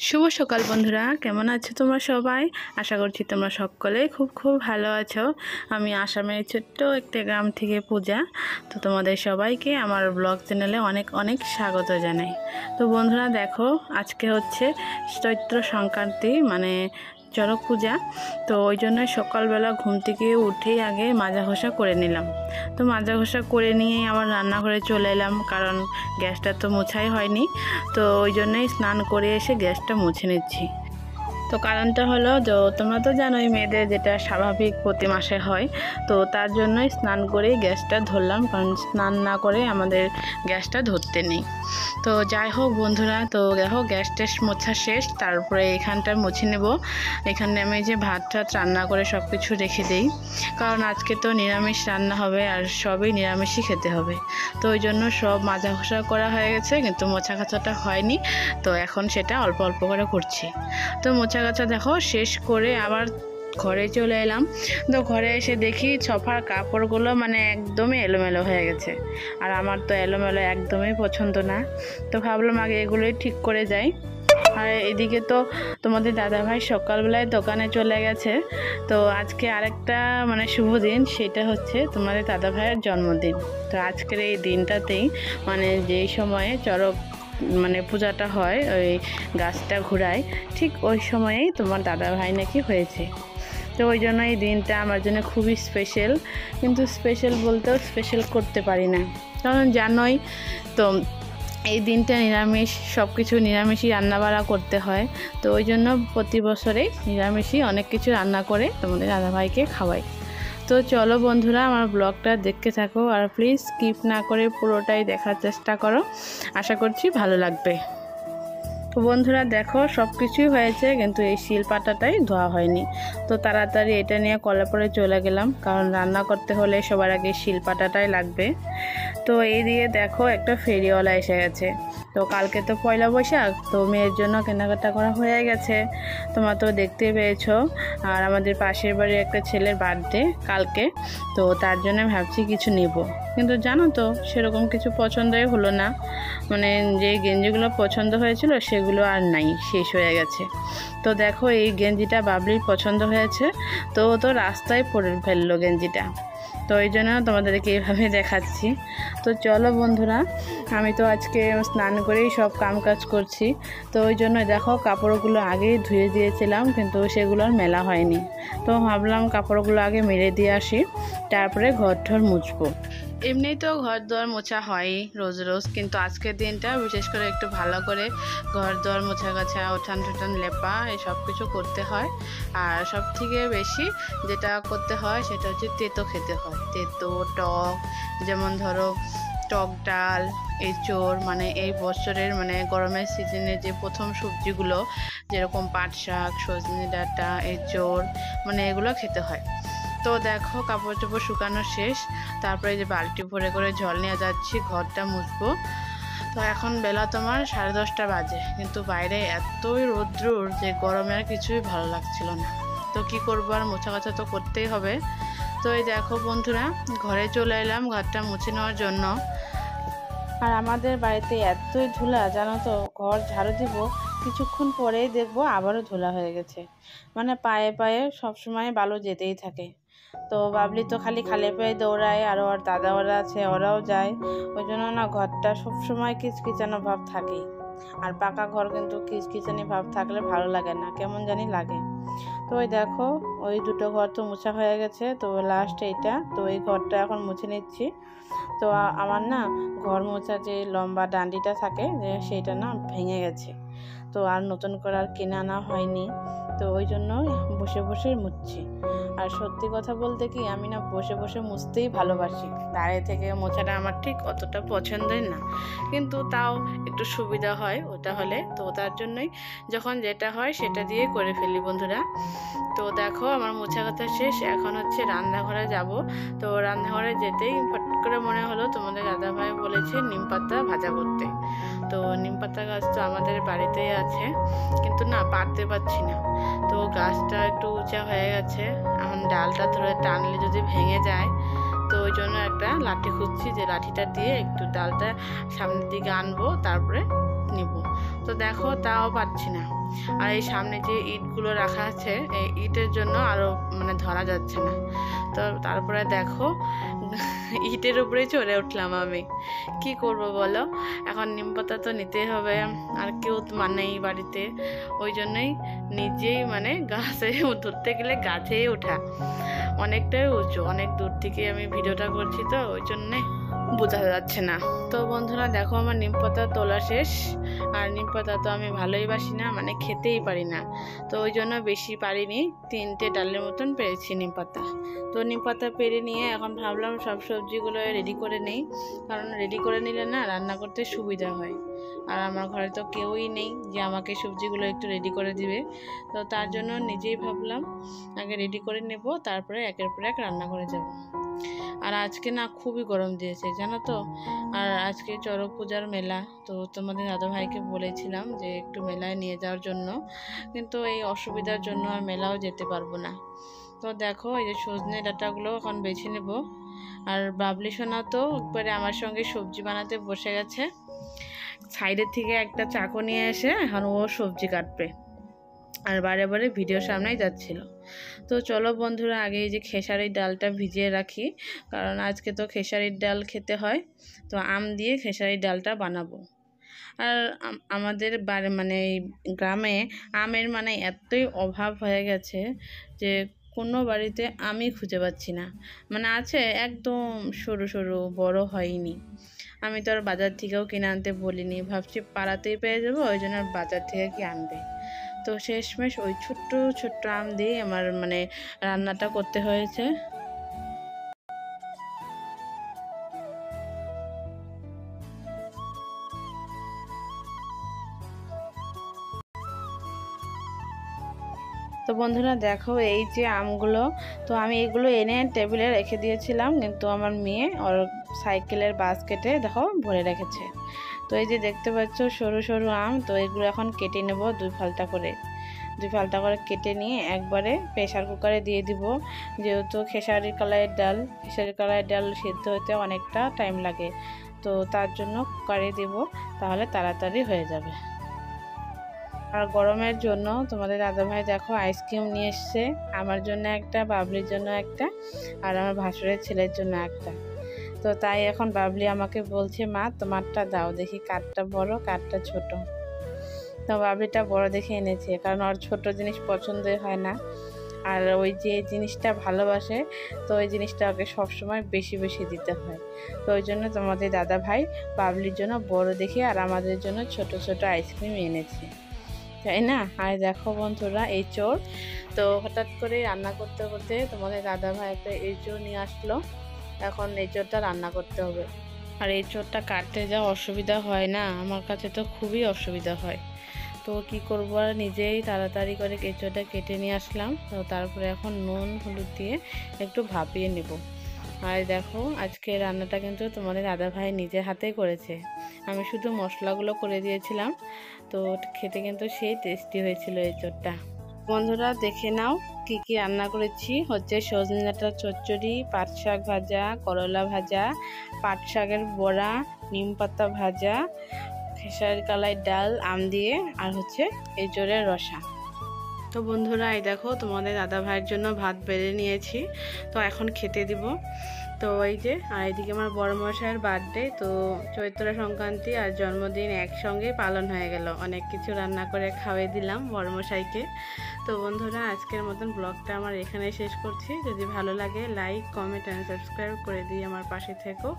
শুভ সকাল বন্ধুরা, কেমন আছো তোমরা সবাই? আশা করছি তোমরা সকলে খুব খুব ভালো আছো। আমি আসামের ছোট্ট একটা গ্রাম থেকে পূজা। তো তোমাদের সবাইকে আমার ব্লগ চ্যানেলে অনেক অনেক স্বাগত জানাই। তো বন্ধুরা দেখো, আজকে হচ্ছে চৈত্র সংক্রান্তি, মানে চড়ক পূজা। তো ওই জন্য সকালবেলা ঘুম থেকে উঠেই আগে মাজা ঘষা করে নিলাম। তো মাজা ঘষা করে নিয়েই আবার রান্নাঘরে চলে এলাম, কারণ গ্যাসটা তো মোছাই হয়নি। তো ওই জন্যই স্নান করে এসে গ্যাসটা মুছে নিচ্ছি। তো কারণটা হলো যে তোমরা তো জানোই মেয়েদের যেটা স্বাভাবিক প্রতি মাসে হয়, তো তার জন্যই স্নান করেই গ্যাসটা ধরলাম, কারণ স্নান না করে আমাদের গ্যাসটা ধরতে নেই। তো যাই হোক বন্ধুরা, তো দেখো গ্যাস ট্যাস মোছা শেষ, তারপরে এখানটা মুছে নেব। এখানে আমি যে ভাত টাত রান্না করে সব কিছু রেখে দিই, কারণ আজকে তো নিরামিষ রান্না হবে আর সবই নিরামিষই খেতে হবে। তো ওই জন্য সব মাজা ঘষা করা হয়ে গেছে, কিন্তু মোছা কাচাটা হয়নি। তো এখন সেটা অল্প অল্প করে করছি। তো মোছা কাচা দেখো শেষ করে আবার ঘরে চলে এলাম। তো ঘরে এসে দেখি সোফার কাপড়গুলো মানে একদমই এলোমেলো হয়ে গেছে, আর আমার তো এলোমেলো একদমই পছন্দ না। তো ভাবলাম আগে এগুলোই ঠিক করে যাই। আর এদিকে তো তোমাদের দাদাভাই সকালবেলায় দোকানে চলে গেছে। তো আজকে আরেকটা মানে শুভ দিন, সেটা হচ্ছে তোমাদের দাদাভাইয়ের জন্মদিন। তো আজকের এই দিনটাতেই মানে যেই সময়ে চড়ক মানে পূজাটা হয়, ওই গাছটা ঘুরায়, ঠিক ওই সময়েই তোমার দাদাভাই নাকি হয়েছে। তো ওই জন্য এই দিনটা আমার জন্য খুবই স্পেশাল, কিন্তু স্পেশাল বলতেও স্পেশাল করতে পারি না, কারণ জানোই তো এই দিনটা নিরামিষ, সব কিছু নিরামিষই রান্নাবাড়া করতে হয়। তো ওই জন্য প্রতি বছরেই নিরামিষই অনেক কিছু রান্না করে তোমাদের দাদাভাইকে খাওয়াই। তো চলো বন্ধুরা, আমার ব্লগটা দেখতে থাকো, আর প্লিজ স্কিপ না করে পুরোটাই দেখার চেষ্টা করো। আশা করছি ভালো লাগবে। তো বন্ধুরা দেখো, সব কিছুই হয়েছে, কিন্তু এই শিলপাটাটাই ধোয়া হয়নি। তো তাড়াতাড়ি এটা নিয়ে কলে পরে চলে গেলাম, কারণ রান্না করতে হলে সবার আগে শিলপাটাটাই লাগবে। তো এই দিয়ে দেখো একটা ফেরিওয়ালা এসে গেছে। তো কালকে তো পয়লা বৈশাখ, তো মেয়ের জন্য কেনাকাটা করা হয়ে গেছে, তোমরা তো দেখতে পেয়েছো। আর আমাদের পাশের বাড়ির একটা ছেলের বার্থডে কালকে, তো তার জন্য ভাবছি কিছু নিব, কিন্তু জানো তো সেরকম কিছু পছন্দই হলো না। মানে যে গেঞ্জিগুলো পছন্দ হয়েছিল সেগুলো আর নাই, শেষ হয়ে গেছে। তো দেখো এই গেঞ্জিটা বাবলির পছন্দ হয়েছে, তো ও তো রাস্তায় পরে ফেললো গেঞ্জিটা। তো ওই জন্য তোমাদেরকে এইভাবে দেখাচ্ছি। তো চলো বন্ধুরা, আমি তো আজকে স্নান করেই সব কাম কাজ করছি। তো ওই জন্য দেখো কাপড়গুলো আগেই ধুয়ে দিয়েছিলাম, কিন্তু সেগুলো আর মেলা হয়নি। তো ভাবলাম কাপড়গুলো আগে মেলে দিয়ে আসি, তারপরে ঘর ঠর মুছবো। এমনি তো ঘর দুয়ার মোছা হয় রোজ রোজ, কিন্তু আজকের দিনটা বিশেষ করে একটু ভালো করে ঘর দুয়ার মোছা গাছা, উঠান টুঠান লেপা, এই সব কিছু করতে হয়। আর সব থেকে বেশি যেটা করতে হয় সেটা হচ্ছে তেতো খেতে হয়। তেতো টক, যেমন ধরো টক ডাল, এঁচোড়, মানে এই বছরের মানে গরমের সিজনে যে প্রথম সবজিগুলো, যেরকম পাট শাক, সজনে ডাঁটা, এঁচোড়, মানে এগুলো খেতে হয়। তো দেখো কাপড় টাপড় শুকানো শেষ, তারপরে যে বালতি ভরে করে জল নিয়ে যাচ্ছি ঘরটা মুছবো। তো এখন বেলা তোমার 10:30 বাজে, কিন্তু বাইরে এতই রৌদ্র যে গরমে আর কিছুই ভালো লাগছিল না। তো কি করবো, আর মোছা কাছা তো করতেই হবে। তো এই দেখো বন্ধুরা, ঘরে চলে এলাম ঘরটা মুছে নেওয়ার জন্য। আর আমাদের বাড়িতে এতই ধুলা জানো তো, ঘর ঝাড়ু দিব কিছুক্ষণ পরেই দেখবো আবারও ধুলা হয়ে গেছে। মানে পায়ে পায়ে সবসময় বালু যেতেই থাকে। তো বাবলি তো খালি খালি পায়ে দৌড়ায়, আর ওর দাদা ওরা আছে, ওরাও যায়। ওই জন্য না ঘরটা সবসময় কিচকিচানো ভাব থাকেই। আর পাকা ঘর কিন্তু কিচকিচানি ভাব থাকলে ভালো লাগে না, কেমন জানি লাগে। তো ওই দেখো ওই দুটো ঘর তো মোছা হয়ে গেছে, তো লাস্ট এইটা, তো এই ঘরটা এখন মুছে নিচ্ছি। তো আমার না ঘর মোছা যে লম্বা ডান্ডিটা থাকে, যে সেইটা না ভেঙে গেছে, তো আর নতুন করে আর কিনে আনা হয়নি। তো ওই জন্য বসে বসে মুছছি। আর সত্যি কথা বলতে কি, আমি না বসে বসে মুছতেই ভালোবাসি, দাঁড়িয়ে থেকে মোছাটা আমার ঠিক অতটা পছন্দের না, কিন্তু তাও একটু সুবিধা হয় ওটা হলে। তো তার জন্যই যখন যেটা হয় সেটা দিয়ে করে ফেলি বন্ধুরা। তো দেখো আমার মোছা কথা শেষ, এখন হচ্ছে রান্নাঘরে যাব। তো রান্নাঘরে যেতেই ফট করে মনে হলো তোমাদের দাদাভাই বলেছে নিম পাতা ভাজা করতে। তো নিম পাতা গাছ তো আমাদের বাড়িতেই আছে, কিন্তু না পারতে পারছি না। তো গাছটা একটু উঁচা হয়ে গেছে, এখন ডালটা ধরে টানলে যদি ভেঙে যায়, তো ওই জন্য একটা লাঠি খুঁজছি, যে লাঠিটা দিয়ে একটু ডালটা সামনের দিকে আনবো, তারপরে নিব। তো দেখো তাও পারছি না। আর এই সামনে যে ইটগুলো রাখা আছে এই ইটের জন্য আরও মানে ধরা যাচ্ছে না। তো তারপরে দেখো ইটের উপরেই চড়ে উঠলাম আমি। কি করব বলো, এখন নিম পাতা তো নিতেই হবে, আর কেউ মানেই বাড়িতে, ওই জন্যই নিজেই মানে গাছে ধরতে গেলে গাছেই ওঠা, অনেকটাই উঁচু, অনেক দূর থেকে আমি ভিডিওটা করছি তো ওই জন্যে বোঝা যাচ্ছে না। তো বন্ধুরা দেখো আমার নিম পাতা তোলা শেষ। আর নিম পাতা তো আমি ভালোই বাসি না, মানে খেতেই পারি না, তো ওই জন্য বেশি পারিনি, 3টে ডালের মতন পেরেছি নিম পাতা। তো নিম পাতা পেরে নিয়ে এখন ভাবলাম সব সবজিগুলো রেডি করে নেই, কারণ রেডি করে নিলে না রান্না করতে সুবিধা হয়। আর আমার ঘরে তো কেউই নেই যে আমাকে সবজিগুলো একটু রেডি করে দিবে, তো তার জন্য নিজেই ভাবলাম আগে রেডি করে নেব, তারপরে একের পর এক রান্না করে যাব। আর আজকে না খুবই গরম দিয়েছে জানো তো। আর আজকে চড়ক পূজার মেলা, তো তোমাদের দাদাভাইকে বলেছিলাম যে একটু মেলায় নিয়ে যাওয়ার জন্য, কিন্তু এই অসুবিধার জন্য আর মেলাও যেতে পারবো না। তো দেখো এই যে সজনে ডাঁটাগুলো এখন বেছে নেব। আর বাবলি সোনা তো একবারে আমার সঙ্গে সবজি বানাতে বসে গেছে, সাইডের থেকে একটা চাকু নিয়ে এসে এখন ও সবজি কাটবে, আর বারে বারে ভিডিওর সামনেই যাচ্ছিল। তো চলো বন্ধুরা আগে এই যে খেসারির ডালটা ভিজিয়ে রাখি, কারণ আজকে তো খেসারির ডাল খেতে হয়, তো আম দিয়ে খেসারির ডালটা বানাবো। আর আমাদের মানে গ্রামে আমের মানে এতই অভাব হয়ে গেছে যে কোনো বাড়িতে আমি খুঁজে পাচ্ছি না, মানে আছে একদম সরু সরু, বড় হয়নি। আমি তো আর বাজার থেকেও কিনে আনতে বলিনি, ভাবছি পাড়াতেই পেয়ে যাবো, ওই জন্য বাজার থেকে কি আনবে। তো শেষমেশ ওই ছোট্ট ছোট্ট আম দিয়ে আমার মানে রান্নাটা করতে হয়েছে। তো বন্ধুরা দেখো এই যে আমগুলো, তো আমি এগুলো এনে টেবিলে রেখে দিয়েছিলাম, কিন্তু আমার মেয়ে ওর সাইকেলের বাস্কেটে দেখো ভরে রেখেছে। তো এই যে দেখতে পাচ্ছ সরু সরু আম, তো এগুলো এখন কেটে নেব 2 ফালটা করে কেটে নিয়ে একবারে প্রেশার কুকারে দিয়ে দিব, যেহেতু খেসারি কালারের ডাল সিদ্ধ হতে অনেকটা টাইম লাগে, তো তার জন্য কুকারে দিব, তাহলে তাড়াতাড়ি হয়ে যাবে। আর গরমের জন্য তোমাদের দাদাভাই দেখো আইসক্রিম নিয়ে এসছে, আমার জন্য একটা, বাবলির জন্য একটা, আর আমার ভাসুরের ছেলের জন্য একটা। তো তাই এখন বাবলি আমাকে বলছে মা তোমারটা দাও, দেখি কাঠটা বড় কাঠটা ছোট। তো বাবলিটা বড় দেখে এনেছে, কারণ ওর ছোট জিনিস পছন্দই হয় না, আর ওই যে জিনিসটা ভালোবাসে, তো ওই জিনিসটা ওকে সবসময় বেশি বেশি দিতে হয়। তো ওই জন্য তোমাদের দাদাভাই বাবলির জন্য বড় দেখে আর আমাদের জন্য ছোট ছোট আইসক্রিম এনেছে, তাই না। আর দেখো বন্ধুরা এই চোর, তো হঠাৎ করে রান্না করতে করতে তোমাদের দাদাভাই একটা এঁচোড় নিয়ে আসলো, এখন এঁচোড়টা রান্না করতে হবে। আর এঁচোড়টা কাটতে যা অসুবিধা হয় না, আমার কাছে তো খুবই অসুবিধা হয়। তো কি করব, আর নিজেই তাড়াতাড়ি করে এঁচোড়টা কেটে নিয়ে আসলাম। তো তারপরে এখন নুন হলুদ দিয়ে একটু ভাপিয়ে নেব। আর দেখো আজকে রান্নাটা কিন্তু তোমাদের দাদাভাই নিজের হাতেই করেছে, আমি শুধু মশলাগুলো করে দিয়েছিলাম। তো খেতে কিন্তু সেই টেস্টি হয়েছিল এঁচোড়টা। বন্ধুরা দেখে নাও কি কি রান্না করেছি, হচ্ছে সজনে ডাঁটার চচ্চড়ি, পাট শাক ভাজা, করলা ভাজা, পাট শাকের বড়া, নিম পাতা ভাজা, খেসারি কালাই ডাল আম দিয়ে, আর হচ্ছে এঁচোড়ের রসা। তো বন্ধুরা এই দেখো তোমাদের দাদা ভাইয়ের জন্য ভাত বেড়ে নিয়েছি, তো এখন খেতে দিব। তো এই যে, আর এদিকে আমার বড় মশাইয়ের বার্থডে, তো চৈত্র সংক্রান্তি আর জন্মদিন একসঙ্গে পালন হয়ে গেল, অনেক কিছু রান্না করে খাওয়াই দিলাম বড় মশাইকে। তো বন্ধুরা আজকের মতন ব্লগটা আমার এখানে শেষ করছি, যদি ভালো লাগে লাইক কমেন্ট অ্যান্ড সাবস্ক্রাইব করে দিয়ে আমার পাশে থেকো।